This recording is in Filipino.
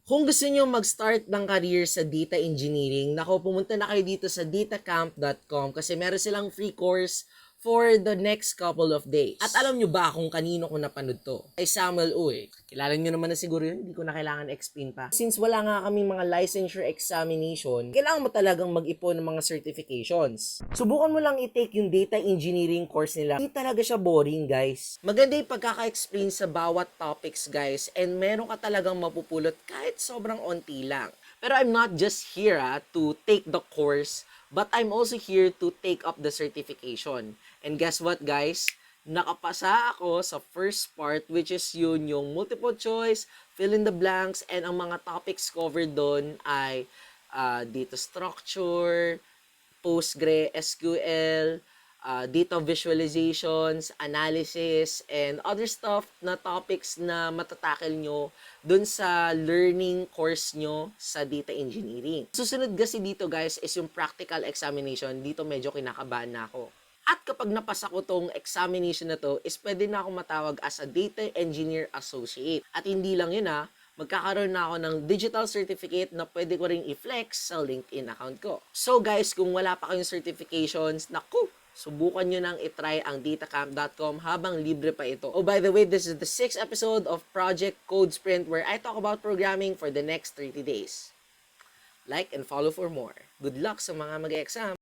Kung gusto niyo mag-start ng career sa data engineering, nako pumunta na kayo dito sa datacamp.com kasi meron silang free course for the next couple of days. At alam nyo ba kung kanino ko napanood to? Ay Samuel Uy. Kilala nyo naman na siguro yun, hindi ko na kailangan explain pa. Since wala nga kaming mga licensure examination, kailangan mo talagang mag-ipon ng mga certifications. Subukan mo lang i-take yung data engineering course nila. Hindi talaga siya boring, guys. Maganda yung pagkaka-explain sa bawat topics, guys, and meron ka talagang mapupulot kahit sobrang onti lang. Pero I'm not just here to take the course, but I'm also here to take up the certification. And guess what, guys? Nakapasa ako sa first part, which is yun yung multiple choice, fill in the blanks, and ang mga topics covered doon ay data structure, PostgreSQL, data visualizations, analysis, and other stuff na topics na matatakel nyo dun sa learning course nyo sa data engineering. Susunod kasi dito, guys, is yung practical examination. Dito medyo kinakabahan na ako. At kapag napasa ko tong examination na to, is pwede na ako matawag as a Data Engineer Associate. At hindi lang yun magkakaroon na ako ng digital certificate na pwede ko ring i-flex sa LinkedIn account ko. So guys, kung wala pa kayong certifications, naku, subukan nyo nang itry ang datacamp.com habang libre pa ito. Oh, by the way, this is the 6th episode of Project Code Sprint where I talk about programming for the next 30 days. Like and follow for more. Good luck sa mga mag-exam!